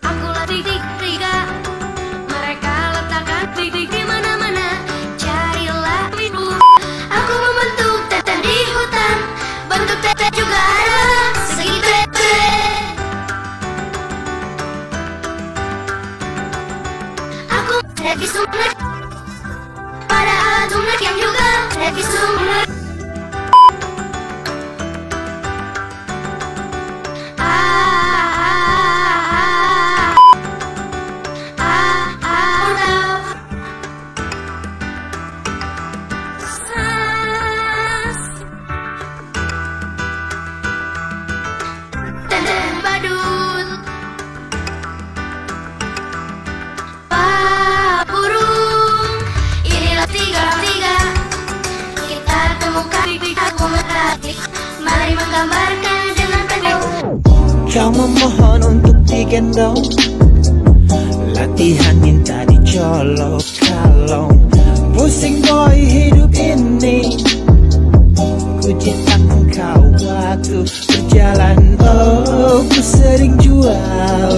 Aku latih tiga, mereka letakkan titik di mana-mana. Carilah itu. Aku membentuk tete di hutan, bentuk tete juga ada segi tete. Aku Devi Sumner, pada alat Sumner yang juga Devi Sumner. Mari menggambarkan dengan teknik. Kau memohon untuk digendong, latihan minta dicolok kalong. Pusing boy hidup ini, ku ciptakan kau waktu berjalan. Oh, ku sering jual